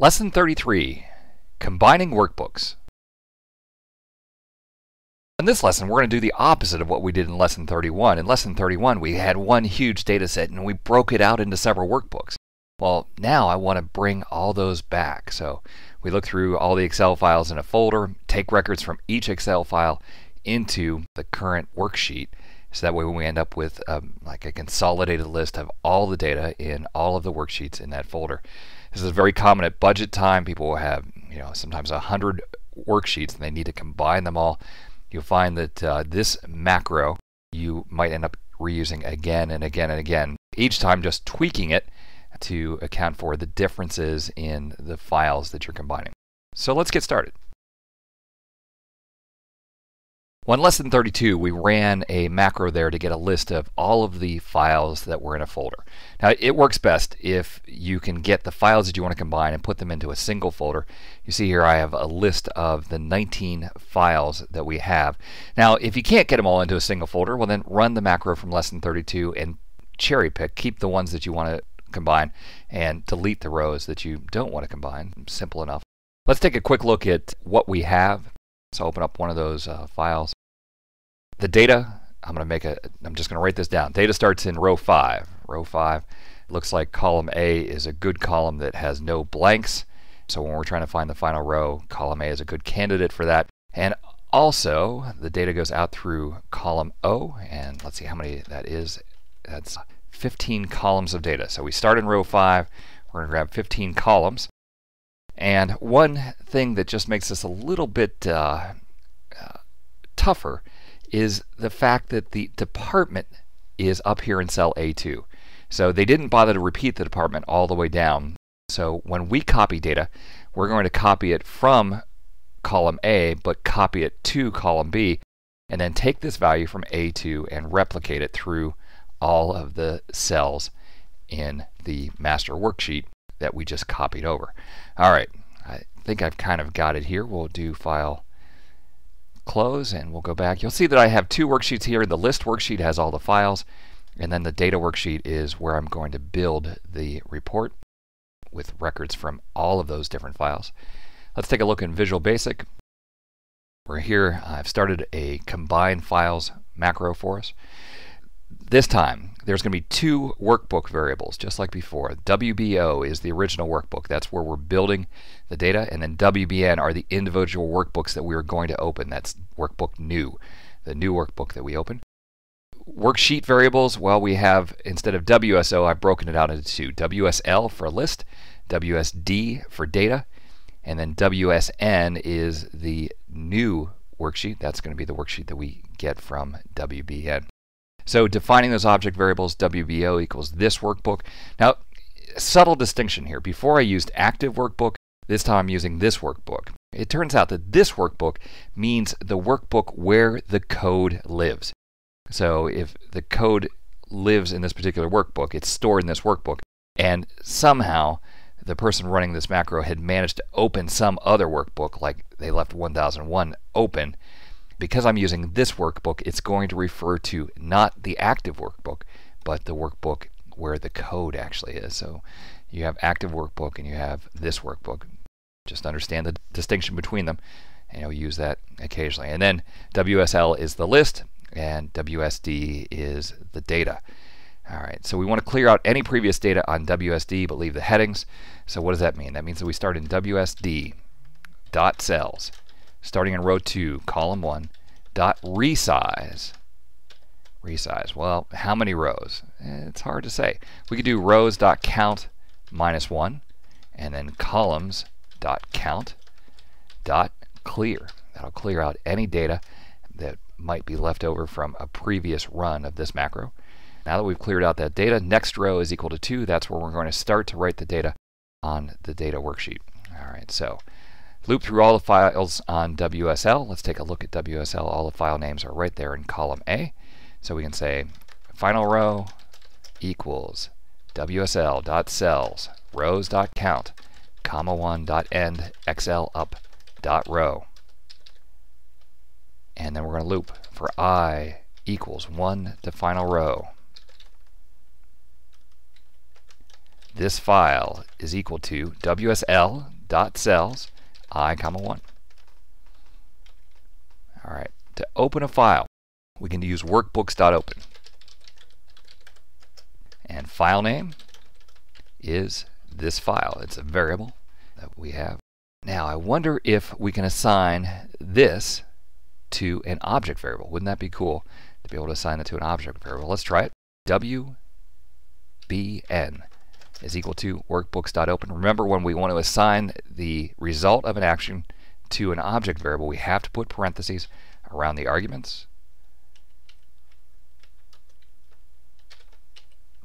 Lesson 33, Combining Workbooks. In this lesson, we're going to do the opposite of what we did in Lesson 31. In Lesson 31, we had one huge data set and we broke it out into several workbooks. Well, now I want to bring all those back. So we look through all the Excel files in a folder, take records from each Excel file into the current worksheet. So that way we end up with like a consolidated list of all the data in all of the worksheets in that folder. This is very common at budget time. People will have, sometimes 100 worksheets and they need to combine them all. You'll find that this macro you might end up reusing again and again and again, each time just tweaking it to account for the differences in the files that you're combining. So let's get started. Well, in Lesson 32, we ran a macro there to get a list of all of the files that were in a folder. Now, it works best if you can get the files that you want to combine and put them into a single folder. You see here I have a list of the 19 files that we have. Now, if you can't get them all into a single folder, well then run the macro from Lesson 32 and cherry pick, keep the ones that you want to combine and delete the rows that you don't want to combine. Simple enough. Let's take a quick look at what we have. So open up one of those files. The data, I'm just going to write this down. Data starts in row 5. Row 5 looks like column A is a good column that has no blanks. So when we're trying to find the final row, column A is a good candidate for that. And also, the data goes out through column O, and let's see how many that is. That's 15 columns of data. So we start in row 5. We're going to grab 15 columns. And one thing that just makes this a little bit tougher is the fact that the department is up here in cell A2. So they didn't bother to repeat the department all the way down. So when we copy data, we're going to copy it from column A, but copy it to column B, and then take this value from A2 and replicate it through all of the cells in the master worksheet that we just copied over. All right, I think I've kind of got it here. We'll do File, Close, and we'll go back. You'll see that I have two worksheets here. The list worksheet has all the files, and then the data worksheet is where I'm going to build the report with records from all of those different files. Let's take a look in Visual Basic. We're here. I've started a combine files macro for us. This time, there's going to be two workbook variables, just like before. WBO is the original workbook. That's where we're building the data. And then WBN are the individual workbooks that we are going to open. That's workbook new, the new workbook that we open. Worksheet variables, well, we have, instead of WSO, I've broken it out into two. WSL for list, WSD for data, and then WSN is the new worksheet. That's going to be the worksheet that we get from WBN. So defining those object variables, WBO equals this workbook. Now, subtle distinction here. Before I used active workbook, this time I'm using this workbook. It turns out that this workbook means the workbook where the code lives. So if the code lives in this particular workbook, it's stored in this workbook, and somehow the person running this macro had managed to open some other workbook, like they left 1001 open. Because I'm using this workbook, it's going to refer to not the active workbook, but the workbook where the code actually is. So you have active workbook and you have this workbook. Just understand the distinction between them, and you'll use that occasionally. And then WSL is the list, and WSD is the data. All right, so we want to clear out any previous data on WSD, but leave the headings. So what does that mean? That means that we start in WSD dot cells, starting in row 2, column 1, dot resize. Resize, well, how many rows? It's hard to say. We could do rows dot count -1, and then columns dot count dot clear. That'll clear out any data that might be left over from a previous run of this macro. Now that we've cleared out that data, next row is equal to 2. That's where we're going to start to write the data on the data worksheet. All right, so loop through all the files on WSL. Let's take a look at WSL. All the file names are right there in column A. So we can say final row equals WSL.cells rows.count, comma 1.end XLUP.row. And then we're going to loop for I equals 1 to final row. this file is equal to wsl.cells I, 1. All right, to open a file, we can use workbooks.open. And file name is this file. It's a variable that we have. Now, I wonder if we can assign this to an object variable. Wouldn't that be cool to be able to assign it to an object variable? Let's try it. WBN is equal to workbooks.open. Remember, when we want to assign the result of an action to an object variable, we have to put parentheses around the arguments.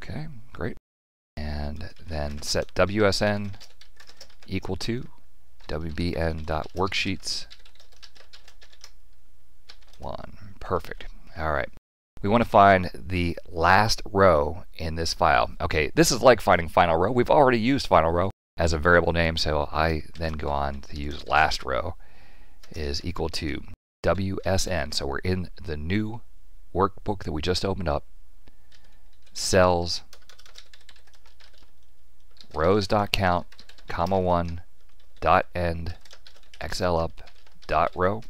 Okay, great. And then set WSN equal to WBN.worksheets1. Perfect. All right. We want to find the last row in this file. Okay, this is like finding final row. We've already used final row as a variable name, so I then go on to use last row is equal to WSN. So we're in the new workbook that we just opened up. Cells rows.count, 1, .end, XLUp.row.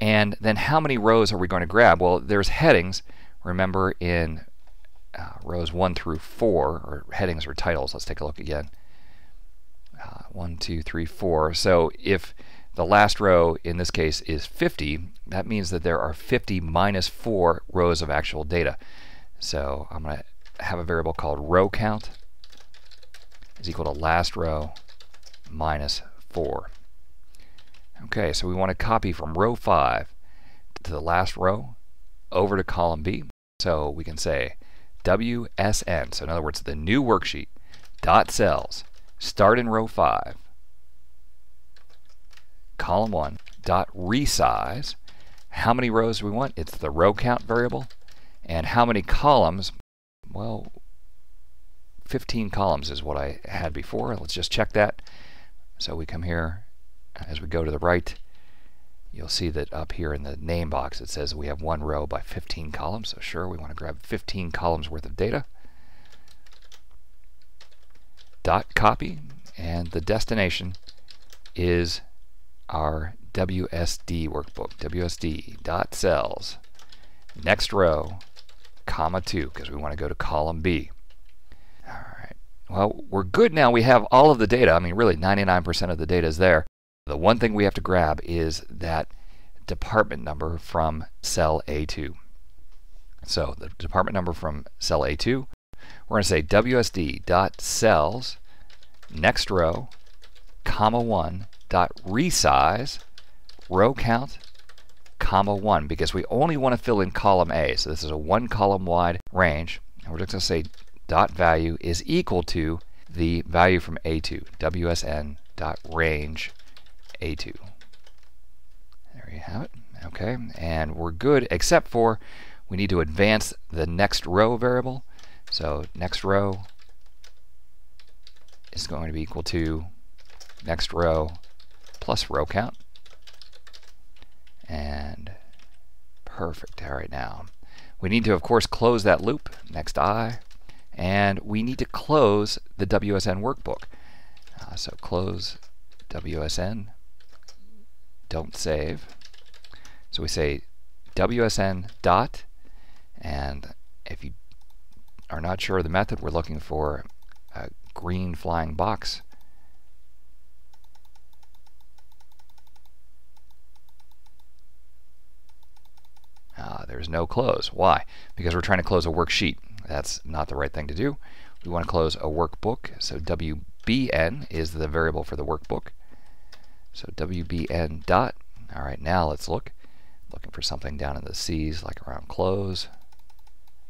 And then how many rows are we going to grab? Well, there's headings. Remember, in rows 1 through 4, or headings or titles. Let's take a look again. 1, 2, 3, 4. So if the last row in this case is 50, that means that there are 50 minus 4 rows of actual data. So I'm going to have a variable called row count is equal to last row minus 4. Okay, so we want to copy from row 5 to the last row over to column B. So we can say WSN, so in other words, the new worksheet, dot cells, start in row 5, column 1, dot resize. How many rows do we want? It's the row count variable. And how many columns? Well, 15 columns is what I had before. Let's just check that. So we come here. As we go to the right, you'll see that up here in the name box it says we have one row by 15 columns. So sure, we want to grab 15 columns worth of data. Dot copy, and the destination is our WSD workbook. WSD dot cells, next row, comma 2, because we want to go to column B. All right. Well, we're good now. We have all of the data. I mean, really 99% of the data is there. The one thing we have to grab is that department number from cell A2. So the department number from cell A2, we're going to say WSD.cells, next row, comma 1, dot resize, row count, comma 1, because we only want to fill in column A. So this is a 1 column wide range. And we're just going to say dot value is equal to the value from A2, WSN dot range A2. There you have it. Okay, and we're good except for we need to advance the next row variable. So next row is going to be equal to next row plus row count. And perfect. All right, now we need to, of course, close that loop, next I, and we need to close the WSN workbook. So close WSN. Don't save. So we say WSN dot, and if you are not sure of the method, we're looking for a green flying box. There's no close. Why? Because we're trying to close a worksheet. That's not the right thing to do. We want to close a workbook. So WBN is the variable for the workbook. So WBN dot. All right, now let's look. Looking for something down in the C's, like around close.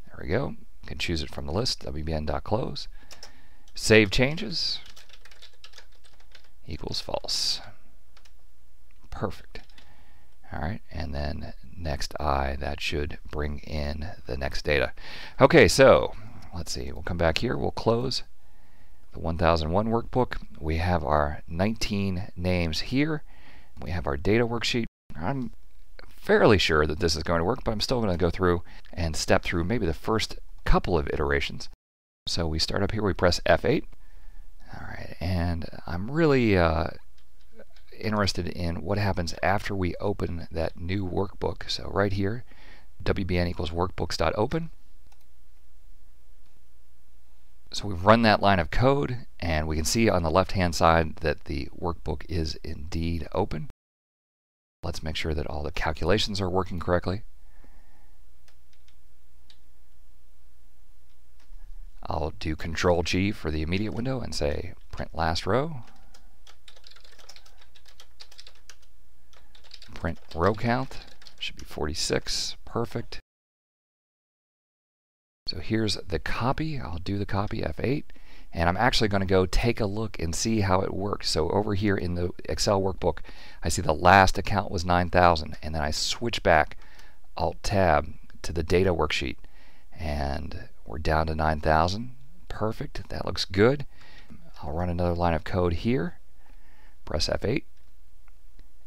There we go. You can choose it from the list. WBN dot close. Save changes equals false. Perfect. All right, and then next I, that should bring in the next data. Okay, so let's see. We'll come back here. We'll close the 1001 workbook. We have our 19 names here. We have our data worksheet. I'm fairly sure that this is going to work, but I'm still going to go through and step through maybe the first couple of iterations So we start up here, we press F8. All right, and I'm really interested in what happens after we open that new workbook. So right here, WBN equals workbooks.open. So we've run that line of code, and we can see on the left-hand side that the workbook is indeed open. Let's make sure that all the calculations are working correctly. I'll do Control-G for the immediate window and say print last row. Print row count. Should be 46. Perfect. So here's the copy. I'll do the copy, F8. And I'm actually going to go take a look and see how it works. So over here in the Excel workbook, I see the last account was 9,000. And then I switch back, Alt-Tab, to the data worksheet. And we're down to 9,000. Perfect. That looks good. I'll run another line of code here. Press F8.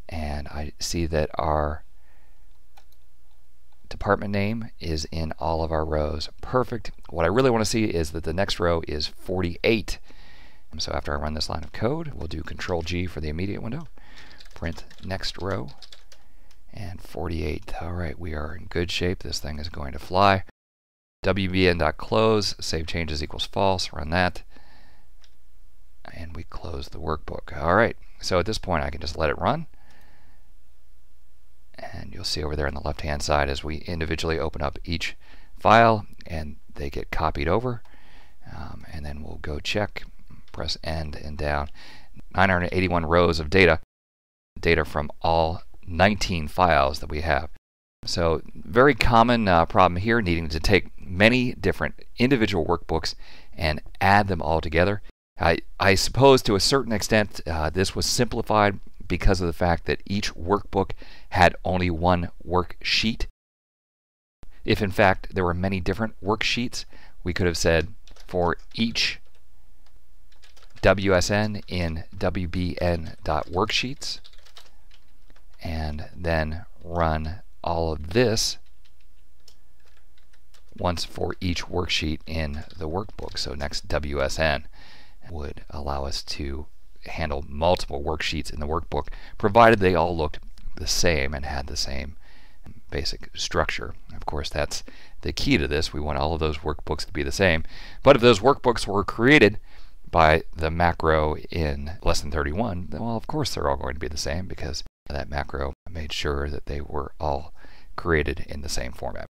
And I see that our department name is in all of our rows. Perfect. What I really want to see is that the next row is 48. So after I run this line of code, we'll do Control-G for the immediate window. Print next row. And 48. All right, we are in good shape. This thing is going to fly. WBN.close, save changes equals false. Run that. And we close the workbook. All right, so at this point I can just let it run. And you'll see over there on the left-hand side as we individually open up each file and they get copied over. And then we'll go check, press end and down. 981 rows of data from all 19 files that we have. So very common problem here, needing to take many different individual workbooks and add them all together. I suppose to a certain extent this was simplified because of the fact that each workbook had only one worksheet. If in fact there were many different worksheets, we could have said for each WSN in WBN.worksheets, and then run all of this once for each worksheet in the workbook. So next WSN would allow us to handle multiple worksheets in the workbook, provided they all looked the same and had the same basic structure. Of course, that's the key to this. We want all of those workbooks to be the same. But if those workbooks were created by the macro in lesson 31, then, well, of course they're all going to be the same, because that macro made sure that they were all created in the same format.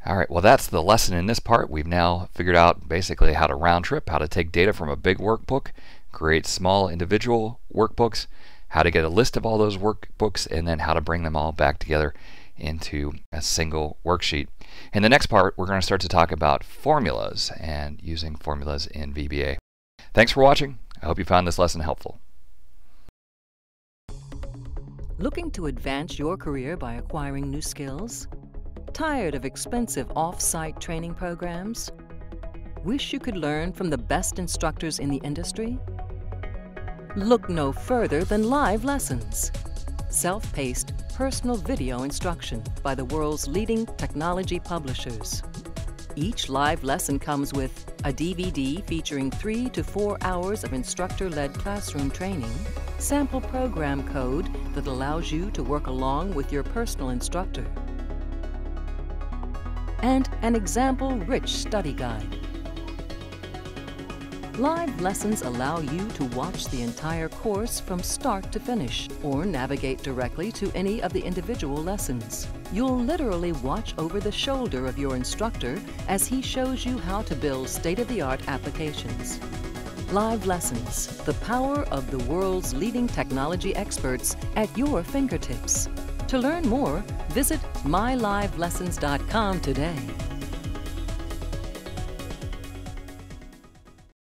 All right, well, that's the lesson in this part. We've now figured out basically how to round trip, how to take data from a big workbook, create small individual workbooks, how to get a list of all those workbooks, and then how to bring them all back together into a single worksheet. In the next part, we're going to start to talk about formulas and using formulas in VBA. Thanks for watching. I hope you found this lesson helpful. Looking to advance your career by acquiring new skills? Tired of expensive off-site training programs? Wish you could learn from the best instructors in the industry? Look no further than Live Lessons. Self-paced, personal video instruction by the world's leading technology publishers. Each live lesson comes with a DVD featuring 3 to 4 hours of instructor-led classroom training, sample program code that allows you to work along with your personal instructor, and an example-rich study guide. Live lessons allow you to watch the entire course from start to finish, or navigate directly to any of the individual lessons. You'll literally watch over the shoulder of your instructor as he shows you how to build state-of-the-art applications. Live Lessons, the power of the world's leading technology experts at your fingertips. To learn more, visit mylivelessons.com today.